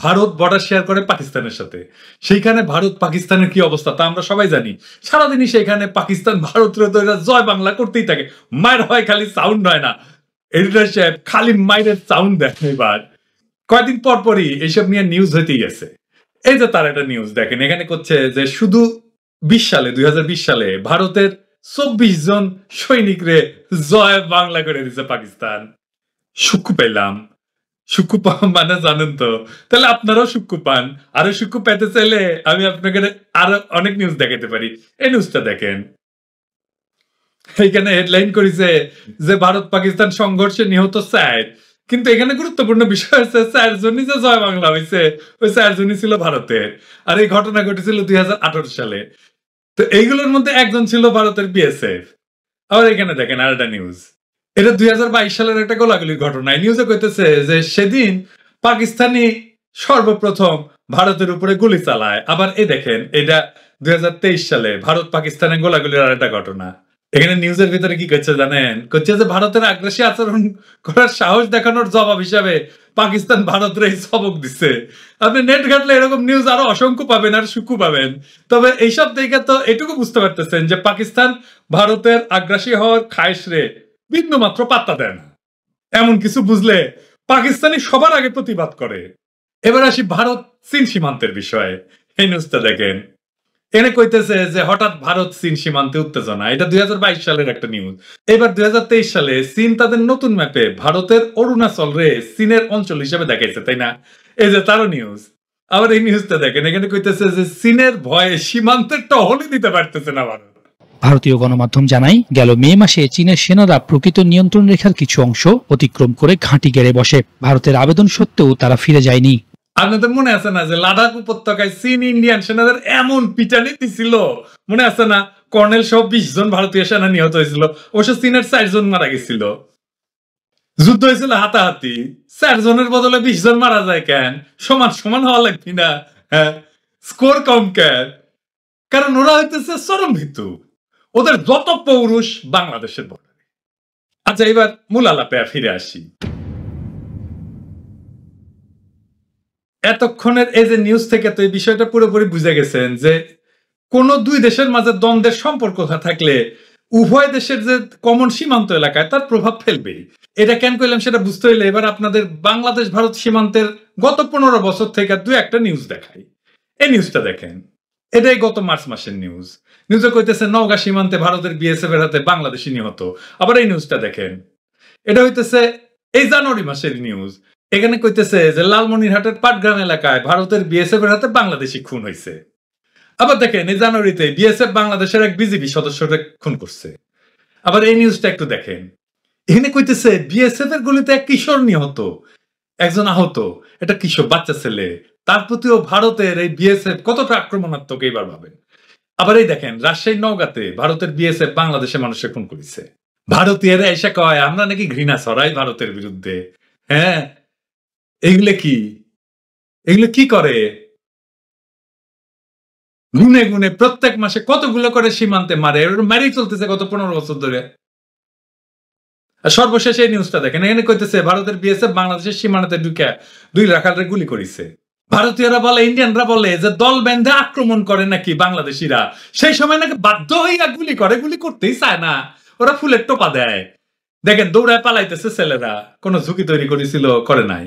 Bharat border share করে পাকিস্তানের সাথে। সেইখানে ভারত পাকিস্তানের কি অবস্থা তা আমরা সবাই জানি। সারাদিনই সেখানে পাকিস্তান ভারতের তো জয় বাংলা করতেই থাকে। মায়ের হয় খালি সাউন্ড হয় না। এডিটর সাহেব খালি মায়ের সাউন্ড দেখেন। এবার কয়েকদিন পর পরই এইসব নিয়ে নিউজ হইতেই গেছে। এই যে তার একটা নিউজ দেখেন, এখানে করছে যে শুধু 2020 সালে ভারতের 24 জন সৈনিকরে জয় বাংলা করে দিছে পাকিস্তান। সুক্কু পেলাম। সুক্কু পাওয়া মানে জানেন তো, তাহলে আপনারাও সুক্কু পান। আরো সুক্কু পেতে চাইলে আমি আপনাকে আরো অনেক নিউজ দেখাতে পারি। এই নিউজটা দেখেন, এখানে হেডলাইন করেছে যে ভারত পাকিস্তান সংঘর্ষে নিহত 4, কিন্তু এখানে গুরুত্বপূর্ণ বিষয় হচ্ছে 4 জনই যে জয় বাংলা হয়েছে, ওই 4 জনই ছিল ভারতের। আর এই ঘটনা ঘটেছিল 2018 সালে। তো এইগুলোর মধ্যে একজন ছিল ভারতের বিএসএফ। আবার এখানে দেখেন আর একটা নিউজ, এটা 2022 সালের একটা গোলাগুলির ঘটনা। নিউজে কইতেছে যে সেদিন পাকিস্তানি সর্বপ্রথম ভারতের উপরে গুলি চালায়। আবার এই দেখেন, এটা 2023 সালে ভারত পাকিস্তানের গোলাগুলির আর একটা ঘটনা। এখানে নিউজের ভিতরে কি করছে জানেন? করছে যে ভারতের আগ্রাসী আচরণ করার সাহস দেখানোর জবাব হিসাবে পাকিস্তান ভারতের এই সবক দিচ্ছে। আপনি নেট ঘাটলে এরকম নিউজ আরো অসংখ্য পাবেন আর সুখু পাবেন। তবে এইসব দেখে তো এটুকু বুঝতে পারতেছেন যে পাকিস্তান ভারতের আগ্রাসী হওয়ার খায়েশ রে বিন্দু মাত্র পাত্তা দেয় না। এমন কিছু বুঝলে পাকিস্তানি সবার আগে প্রতিবাদ করে। এবার আসি ভারত চীন সীমান্তের বিষয়ে। এই নিউজটা দেখেন, এনে কইতেছে যে হঠাৎ ভারত চীন সীমান্তে উত্তেজনা। এটা 2022 সালের একটা নিউজ। এবার 2023 সালে চীন তাদের নতুন ম্যাপে ভারতের অরুণাচল রে চীনের অঞ্চল হিসেবে দেখাইছে, তাই না? এই যে তারও নিউজ। আবার এই নিউজটা দেখেন, এখানে কইতেছে যে চীনের ভয়ে সীমান্তের টহলই দিতে পারতেছে না ভারত। ভারতীয় গণমাধ্যম জানায়, গেল মে মাসে চীনের সেনারা প্রকৃত নিয়ন্ত্রণ রেখার কিছু অংশ অতিক্রম করে ঘাঁটি গেড়ে বসে। ভারতের আবেদন সত্ত্বেও তারা ফিরে যায়নি। আপনাদের মনে আছে না যে লাদাখ উপত্যকায় চীন ইন্ডিয়ান সেনাদের এমন পিটানি দিছিল? মনে আছে না? কর্নেল সহ 20 জন ভারতীয় সেনা নিহত হয়েছিল। অবশ্য চীনের 4 জন মারা গেছিল। যুদ্ধ হয়েছিল হাতাহাতি। 4 জনের বদলে 20 জন মারা যায় কেন? সমান সমান হওয়া লাগবে না? হ্যাঁ, স্কোর কম কেন? কারণ ওরা হইতেছে চরম ভীতু। ওদের যত পৌরুষ বাংলাদেশের বর্ডারে। আচ্ছা, এবার মূল আলাপে ফিরে আসি। এতক্ষণের এই যে নিউজ থেকে তো এই বিষয়টা পুরোপুরি বুঝে গেছেন যে কোন দুই দেশের মাঝে দ্বন্দ্বের সম্পর্ক থাকলে উভয় দেশের যে কমন সীমান্ত এলাকায় তার প্রভাব ফেলবেই। এটা কেন কইলাম সেটা বুঝতে হইলে এবার আপনাদের বাংলাদেশ ভারত সীমান্তের গত 15 বছর থেকে দুই একটা নিউজ দেখাই। এই নিউজটা দেখেন, এটাই গত মার্চ মাসের নিউজ। নিউজে কইতেছে নওগাঁ সীমান্তে ভারতের বিএসএফ এর হাতে বাংলাদেশি নিহত। আবার এই নিউজটা দেখেন, এটা হইতেছে এই জানুয়ারি মাসের নিউজ। এখানে কইতেছে যে লালমনিরহাটের পাটগ্রাম এলাকায় ভারতের বিএসএফ এর হাতে বাংলাদেশি খুন হয়েছে। আবার দেখেন, এই জানুয়ারিতে বিএসএফ বাংলাদেশের এক বিজিবি সদস্যকে খুন করছে। আবার এই নিউজটা একটু দেখেন, এখানে কইতেছে বিএসএফ এর গুলিতে এক কিশোর নিহত, একজন আহত। এটা কিশোর বাচ্চা ছেলে, তার প্রতিও ভারতের এই বিএসএফ কতটা আক্রমণাত্মক এইবার ভাবেন। আবার এই দেখেন, রাজশাহী নওগাঁতে ভারতের বিএসএফ বাংলাদেশের মানুষকে খুন করেছে। ভারতীয়রা এসে কয় আমরা নাকি ঘৃণা ছড়াই ভারতের বিরুদ্ধে। হ্যাঁ, এগুলো কি? এগুলো কি করে? গুনে গুনে প্রত্যেক মাসে কতগুলো করে সীমান্তে মারে, মারেই চলতেছে গত 15 বছর ধরে। সর্বশেষ এই নিউজটা দেখেন, এখানে কইতেছে ভারতের বিএসএফ বাংলাদেশের সীমানাতে ঢুকে 2 রাখালরে গুলি করেছে। ভারতীয়রা বলে, ইন্ডিয়ানরা বলে যে দল বেঁধে আক্রমণ করে নাকি বাংলাদেশিরা, সেই সময় নাকি বাধ্য হইয়া গুলি করে, গুলি করতেই চায় না, ওরা ফুলের টোপা দেয়। দেখেন দৌড়ায় পালাইতেছে ছেলেরা, কোনো ঝুঁকি তৈরি করেছিল করে নাই।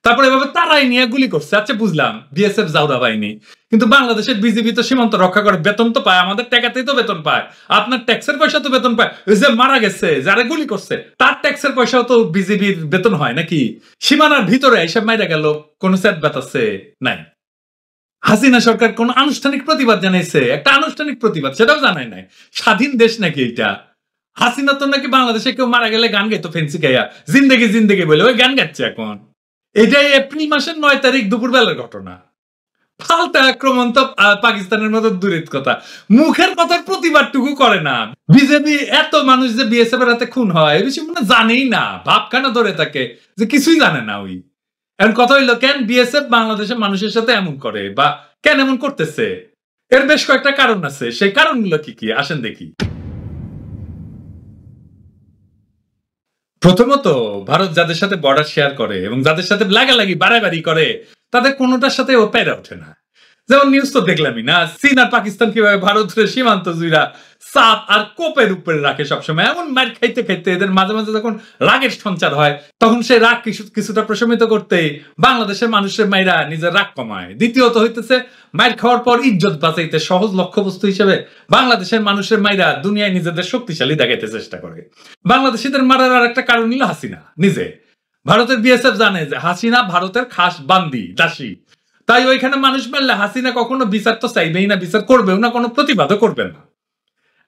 তারপরে এভাবে তারাই নিয়ে গুলি করছে। আচ্ছা বুঝলাম বিএসএফ জাউরা বাহিনী, কিন্তু বাংলাদেশের বিজিবি তো সীমান্ত রক্ষা করে, বেতন তো পায়, আমাদের টাকাতেই তো বেতন পায়, আপনার ট্যাক্সের পয়সা তো বেতন পায়। ওই যে মারা গেছে যারা গুলি করছে তার ট্যাক্সের পয়সাও তো বিজিবির বেতন হয় নাকি? সীমানার ভিতরে এইসব মাইরা গেল, কোন সেট বাতাচ্ছে নাই। হাসিনা সরকার কোন আনুষ্ঠানিক প্রতিবাদ জানাইছে? একটা আনুষ্ঠানিক প্রতিবাদ সেটাও জানায় নাই। স্বাধীন দেশ নাকি এটা? হাসিনা তো নাকি বাংলাদেশে কেউ মারা গেলে গান গাইতো ফেন্সি গাইয়া, জিন্দেগি জিন্দেগি বলে ওই গান গাচ্ছে এখন। এটাই এপ্রিল মাসের 9 তারিখ দুপুরবেলার ঘটনা। ফালতু আক্রমণ তো পাকিস্তানের মতো দূরের কথা, মুখের কথার প্রতিবাদটুকু করে না। বিজেপি এত মানুষ যে বিএসএফ এর হাতে খুন হয় বেশি মনে জানেই না, ভাবখানা ধরে থাকে যে কিছুই জানে না। ওই এখন কথা হইলো, কেন বিএসএফ বাংলাদেশের মানুষের সাথে এমন করে বা কেন এমন করতেছে? এর বেশ কয়েকটা কারণ আছে। সেই কারণগুলো কি কি আসেন দেখি। প্রথমত, ভারত যাদের সাথে বর্ডার শেয়ার করে এবং যাদের সাথে লাগালাগি বাড়াবাড়ি করে তাদের কোনোটার সাথে ও পেরে ওঠে না। যেমন নিউজ তো দেখলামই না, চীন আর পাকিস্তান কিভাবে ভারতের সীমান্ত জুইরা চাপ আর কোপের উপরে রাখে সবসময়। এমন মার খাইতে খাইতে এদের মাঝে মাঝে যখন রাগের সঞ্চার হয়, তখন সেই রাগ কিছুটা প্রশমিত করতেই বাংলাদেশের মানুষের মাইরা নিজের রাগ কমায়। দ্বিতীয়ত হইতেছে, মাইর খাওয়ার পর ইজ্জত বাঁচাইতে সহজ লক্ষ্যবস্তু হিসেবে বাংলাদেশের মানুষের মাইরা দুনিয়ায় নিজেদের শক্তিশালী দেখাইতে চেষ্টা করে। বাংলাদেশিদের মারার আর একটা কারণ হলো হাসিনা নিজে। ভারতের বিএসএফ জানে যে হাসিনা ভারতের খাস বান্দি দাসী, তাই ওইখানে মানুষ মারলে হাসিনা কখনো বিচার তো চাইবেই না, বিচার করবেও না, কোনো প্রতিবাদও করবে না।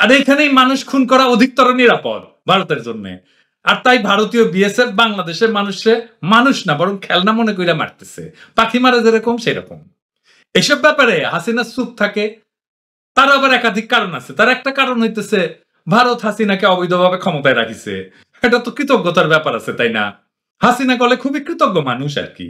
আর এইখানেই মানুষ খুন করা অধিকতর নিরাপদ ভারতের জন্য। আর তাই ভারতীয় বিএসএফ বাংলাদেশের মানুষের মানুষ না বরং খেলনা মনে কইরা মারতেছে, পাখি মারা যেরকম সেরকম। এসব ব্যাপারে হাসিনা চুপ থাকে, তার আবার একাধিক কারণ আছে। তার একটা কারণ হইতেছে ভারত হাসিনাকে অবৈধভাবে ক্ষমতায় রাখিছে, এটা তো কৃতজ্ঞতার ব্যাপার আছে, তাই না? হাসিনা কলে খুবই কৃতজ্ঞ মানুষ আর কি।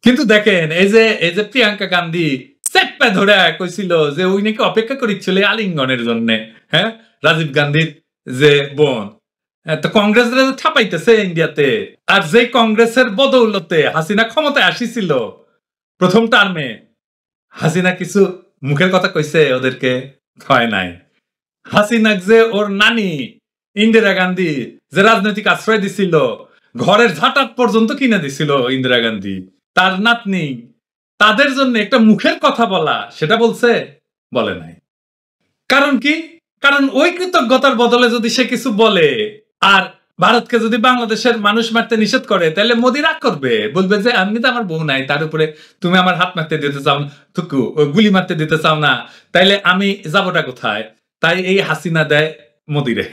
কিন্তু দেখেন এই যে প্রিয়াঙ্কা গান্ধী চেপ্পা ধরে কইছিল যে ওই নাকি অপেক্ষা করিচ্ছিল আলিঙ্গনের জন্য, হ্যাঁ, রাজীব গান্ধীর যে বোন। তো কংগ্রেস ছাপাইতেছে ইন্ডিয়াতে, আর যে কংগ্রেসের বদৌলতে হাসিনা ক্ষমতায় আসিছিল প্রথম টার্মে, হাসিনা কিছু মুখের কথা কইছে ওদেরকে? হয় নাই। হাসিনা যে ওর নানি ইন্দিরা গান্ধী যে রাজনৈতিক আশ্রয় দিছিল, ঘরের ঝাঁটাত পর্যন্ত কিনে দিছিল ইন্দিরা গান্ধী, তার নাতনি, তাদের জন্য একটা মুখের কথা বলা, সেটা বলছে? বলে নাই। কারণ কি? কারণ ওই কৃতজ্ঞতার বদলে যদি সে কিছু বলে আর ভারতকে যদি বাংলাদেশের মানুষ মারতে নিষেধ করে, তাহলে মোদি রাগ করবে, বলবে যে আমি তো আমার বউ নাই, তার উপরে তুমি আমার হাত মারতে দিতে চাও না, থুকু গুলি মারতে দিতে চাও না, তাইলে আমি যাবোটা কোথায়? তাই এই হাসিনা দেয় মোদিরে,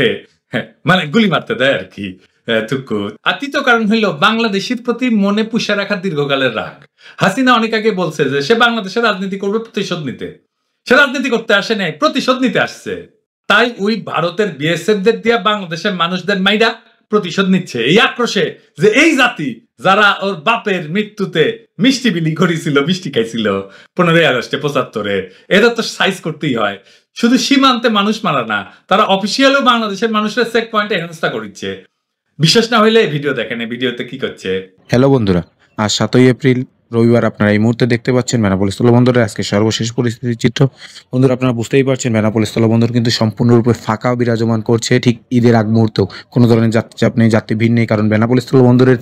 মানে গুলি মারতে দেয় আর কি, থুকু। আর তৃতীয় কারণ হইল বাংলাদেশের প্রতি মনে পুষে রাখা দীর্ঘকালের রাগ। হাসিনা অনেক আগে বলছে যে সে বাংলাদেশের রাজনীতি করবে প্রতিশোধ নিতে, সে রাজনীতি করতে আসে নাই, প্রতিশোধ নিতে আসছে। তাই ওই ভারতের বিএসএফদের দিয়া বাংলাদেশের মানুষদের মাইরা প্রতিশোধ নিচ্ছে, এই আক্রোশে যে এই জাতি যারা ওর বাপের মৃত্যুতে মিষ্টি বিলি করেছিল, মিষ্টি খাইছিল 15ই আগস্টে 75-এ, এদের তো সাইজ করতেই হয়। শুধু সীমান্তে মানুষ মারা না, তারা অফিসিয়ালও বাংলাদেশের মানুষের চেক পয়েন্টে হেনস্থা করিচ্ছে। বিশ্বাস না হইলে ভিডিও দেখেন, এই ভিডিওতে কি করছে। হ্যালো বন্ধুরা, আজ 7ই এপ্রিল রবিবার। আপনারা এই মুহূর্তে দেখতে পাচ্ছেন বেনাপোল স্থলবন্দরের আজকে সর্বশেষ পরিস্থিতির চিত্র। বন্ধুরা, আপনারা বুঝতেই পারছেন বেনাপোল স্থলবন্দর কিন্তু সম্পূর্ণরূপে ফাঁকা বিরাজমান করছে। ঠিক ঈদের আগ মুহূর্তেও কোনো ধরনের যাত্রী চাপ নেই, যাত্রী ভিড় নেই, কারণ বেনাপোল স্থলবন্দরের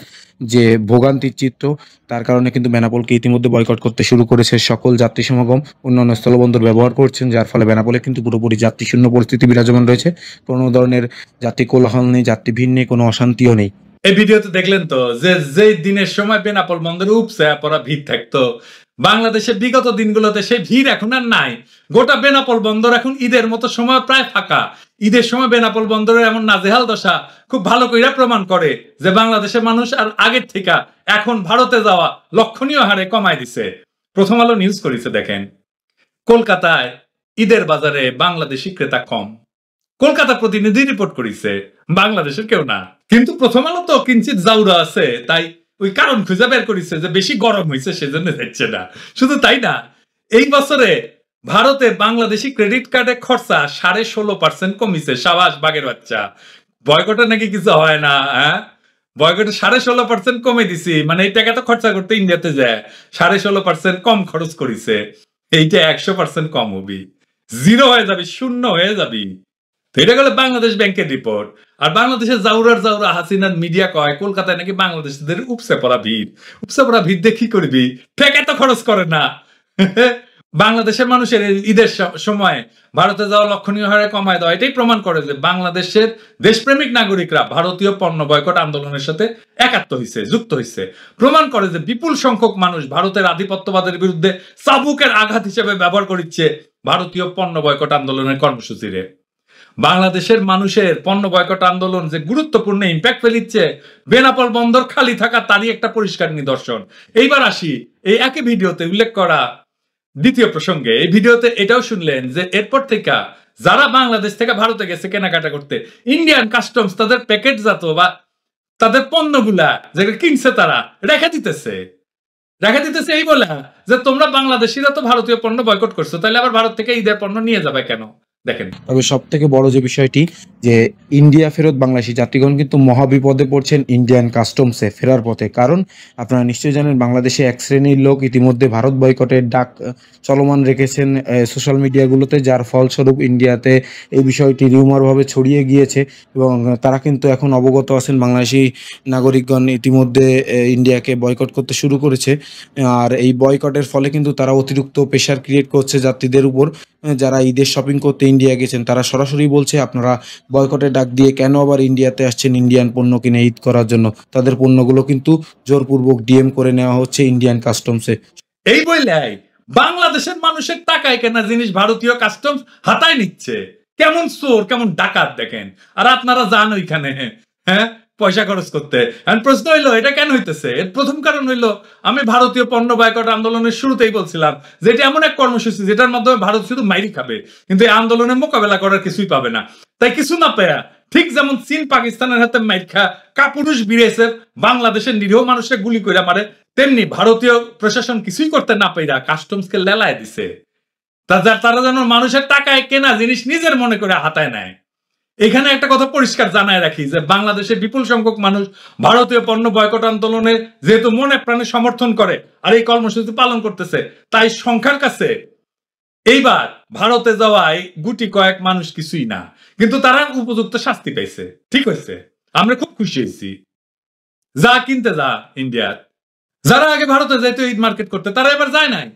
যে ভোগান্তির চিত্র, তার কারণে কিন্তু বেনাপোলকে ইতিমধ্যে বয়কট করতে শুরু করেছে সকল যাত্রী সমাগম। অন্যান্য স্থলবন্দর ব্যবহার করছেন, যার ফলে বেনাপোলে কিন্তু পুরোপুরি যাত্রী শূন্য পরিস্থিতি বিরাজমান রয়েছে। কোনো ধরনের যাত্রী কোলাহল নেই, যাত্রী ভিড় নেই, কোনো অশান্তিও নেই। এই ভিডিওতে দেখলেন তো যে দিনের সময় বেনাপোল বন্দরে উপচে পড়া ভিড় থাকতো, বাংলাদেশে বিগত দিনগুলোতে সেই ভিড় এখন আর নাই। গোটা বেনাপোল বন্দর এখন ঈদের মতো সময় প্রায় ফাঁকা। ঈদের সময় বেনাপোল বন্দরের এমন নাজেহাল দশা খুব ভালো কইরা প্রমাণ করে যে বাংলাদেশের মানুষ আর আগের থেকে এখন ভারতে যাওয়া লক্ষণীয় হারে কমায় দিছে। প্রথম আলো নিউজ করেছে, দেখেন কলকাতায় ঈদের বাজারে বাংলাদেশি ক্রেতা কম। কলকাতা প্রতিনিধি রিপোর্ট করেছে, বাংলাদেশের কেউ না। কিন্তু প্রথম আলো তো কিঞ্চিত জাউরা আছে, তাই ওই কারণ খুঁজে বের করেছে যে বেশি গরম হয়েছে সেজন্য যাচ্ছে না। শুধু তাই না, এই বছরে ভারতে বাংলাদেশি ক্রেডিট কার্ডে খরচা 16.5% কমিছে। সাবাস বাগের বাচ্চা, বয়কটে নাকি কিছু হয় না, হ্যাঁ, বয়কটে 16.5% কমে দিছি, মানে এই টাকা তো খরচা করতে ইন্ডিয়াতে যায়, 16.5% কম খরচ করেছে। এইটা 100% কম হবি, জিরো হয়ে যাবি, শূন্য হয়ে যাবি। এটা গেল বাংলাদেশ ব্যাংকের রিপোর্ট। আর বাংলাদেশের জাউরা হাসিনার মিডিয়া কয় কলকাতায় নাকি বাংলাদেশিদের উপসে পড়া ভিড় দিয়ে কি করবি, টাকা তো খরচ করে না। বাংলাদেশের মানুষের ঈদের সময় ভারতে যাওয়া লক্ষণীয় হারে কমায় দেওয়া, এটাই প্রমাণ করে যে বাংলাদেশের দেশপ্রেমিক নাগরিকরা ভারতীয় পণ্য বয়কট আন্দোলনের সাথে যুক্ত হয়েছে। প্রমাণ করে যে বিপুল সংখ্যক মানুষ ভারতের আধিপত্যবাদের বিরুদ্ধে চাবুকের আঘাত হিসেবে ব্যবহার করছে ভারতীয় পণ্য বয়কট আন্দোলনের কর্মসূচিরে। বাংলাদেশের মানুষের পণ্য বয়কট আন্দোলন যে গুরুত্বপূর্ণ ইম্প্যাক্ট ফেলিচ্ছে, বেনাপোল বন্দর খালি থাকা তারই একটা পরিষ্কার নিদর্শন। এইবার আসি এই একই ভিডিওতে উল্লেখ করা দ্বিতীয় প্রসঙ্গে। এই ভিডিওতে এটাও শুনলেন যে এরপর থেকে যারা বাংলাদেশ থেকে ভারতে গেছে কেনাকাটা করতে, ইন্ডিয়ান কাস্টমস তাদের প্যাকেটজাত বা তাদের পণ্যগুলা যেগুলো কিনছে তারা রেখে দিতেছে এই বলে যে তোমরা বাংলাদেশিরা তো ভারতীয় পণ্য বয়কট করছো, তাহলে আবার ভারত থেকে ঈদের পণ্য নিয়ে যাবে কেন? দেখেন। তবে সব থেকে বড় যে বিষয়টি যে ইন্ডিয়া ফেরত বাংলাদেশি যাত্রীগণ কিন্তু মহাবিপদে পড়ছেন ইন্ডিয়ান কাস্টমসে ফেরার পথে। কারণ আপনারা নিশ্চয়ই জানেন বাংলাদেশে এক শ্রেণীর লোক ইতিমধ্যে ভারত বয়কটের ডাক চলমান রেখেছেন সোশ্যাল মিডিয়াগুলোতে, যার ফলস্বরূপ ইন্ডিয়াতে এই বিষয়টি রিউমারভাবে ছড়িয়ে গিয়েছে এবং তারা কিন্তু এখন অবগত আছেন বাংলাদেশি নাগরিকগণ ইতিমধ্যে ইন্ডিয়াকে বয়কট করতে শুরু করেছে। আর এই বয়কটের ফলে কিন্তু তারা অতিরিক্ত প্রেশার ক্রিয়েট করছে যাত্রীদের উপর। যারা ঈদের শপিং করতে ইন্ডিয়া গেছেন তারা সরাসরি বলছে আপনারা বয়কটের ডাক দিয়ে কেন আবার ইন্ডিয়াতে আসছেন ইন্ডিয়ান পণ্য কিনে ঈদ করার জন্য। তাদের পণ্যগুলো কিন্তু জোরপূর্বক ডিএম করে নেওয়া হচ্ছে ইন্ডিয়ান কাস্টমসে। এই বইলাই বাংলাদেশের মানুষের টাকায় কেনা জিনিস ভারতীয় কাস্টমস হাতায় নিচ্ছে। কেমন চোর, কেমন ডাকাত দেখেন। আর আপনারা যান ওইখানে, হ্যাঁ, পয়সা খরচ করতে। প্রশ্ন হইলো এটা কেন হইতেছে? এর প্রথম কারণ হইলো আমি ভারতীয় পণ্য বয়কট আন্দোলনের শুরুতেই বলছিলাম যে এটা এমন এক কর্মসূচি যেটার মাধ্যমে ভারত শুধু মাইরি খাবে, কিন্তু এই আন্দোলনের মোকাবেলা করার কিছুই পাবে না। তাই কিছু না পেয়া ঠিক যেমন চীন পাকিস্তানের হাতে মাইর খা কাপুরুষ বিএসএফ বাংলাদেশের নিরীহ মানুষকে গুলি করে মারে, তেমনি ভারতীয় প্রশাসন কিছুই করতে না পেরা কাস্টমসকে লেলায় দিছে। তারা যেন মানুষের টাকায় কেনা জিনিস নিজের মনে করে হাতায় নেয়। এখানে একটা কথা পরিষ্কার জানায় রাখি যে বাংলাদেশের বিপুল সংখ্যক মানুষ ভারতীয় পণ্য বয়কট আন্দোলনে যেহেতু মনে প্রাণে সমর্থন করে আর এই কর্মসূচি পালন করতেছে, তাই সংখ্যার কাছে এইবার ভারতে যাওয়ায় গুটি কয়েক মানুষ কিছুই না, কিন্তু তারা উপযুক্ত শাস্তি পাইছে। ঠিক হয়েছে, আমরা খুব খুশি হয়েছি। যা কিনতে যা ইন্ডিয়ার, যারা আগে ভারতে যাইতো ঈদ মার্কেট করতে তারা এবার যায় নাই।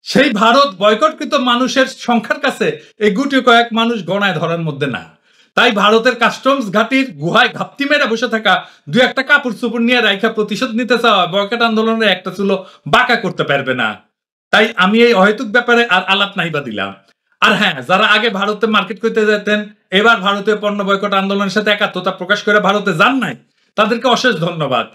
সেই ভারত বয়কটকৃত মানুষের সংখ্যার কাছে এই গুটি কয়েক মানুষ গণায় ধরার মধ্যে না। তাই ভারতের কাস্টমস ঘাটির গুহায় ঘাপটি মেরে বসে থাকা দুই একটা কাপড় চোপড় নিয়ে রাইখা প্রতিশোধ নিতে চাওয়া বয়কট আন্দোলনের একটা চুলো বাঁকা করতে পারবে না। তাই আমি এই অহেতুক ব্যাপারে আর আলাপ নাইবা দিলাম। আর হ্যাঁ, যারা আগে ভারতে মার্কেট করতে যেতেন এবার ভারতীয় পণ্য বয়কট আন্দোলনের সাথে একাত্মতা প্রকাশ করে ভারতে যান নাই, তাদেরকে অশেষ ধন্যবাদ।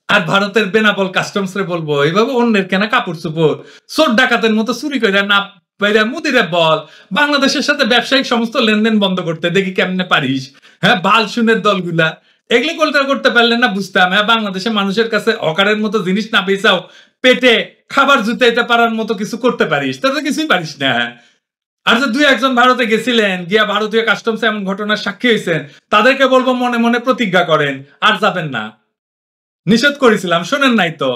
আর ভারতের বেনাপোল কাস্টমস রে বলবো এইভাবে অন্যের কেনা কাপড় চোপড় চোর ডাকাতের মতো চুরি করে না বাইরে মুদিরে বল বাংলাদেশের সাথে ব্যবসায়িক সমস্ত লেনদেন বন্ধ করতে, দেখি কেমনে পারিস। হ্যাঁ, বাল শুনের দলগুলা এগুলি করতে পারলেন না বুঝতাম। হ্যাঁ, বাংলাদেশের মানুষের কাছে অকারের মতো জিনিস না বেচাও পেটে খাবার জুতাইতে পারার মতো কিছু করতে পারিস, তা তো কিছুই পারিস না। আর যে দুই একজন ভারতে গেছিলেন গিয়া ভারতীয় কাস্টমসে এমন ঘটনার সাক্ষী হয়েছেন, তাদেরকে বলবো মনে মনে প্রতিজ্ঞা করেন আর যাবেন না। নিষেধ করেছিলাম, শোনেন নাই তো?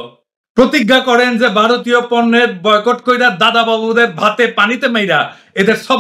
প্রতিজ্ঞা করেন যে ভারতীয় পণ্যের বয়কট কইরা দাদা বাবুদের ভাতে পানিতে মাইরা এদের সব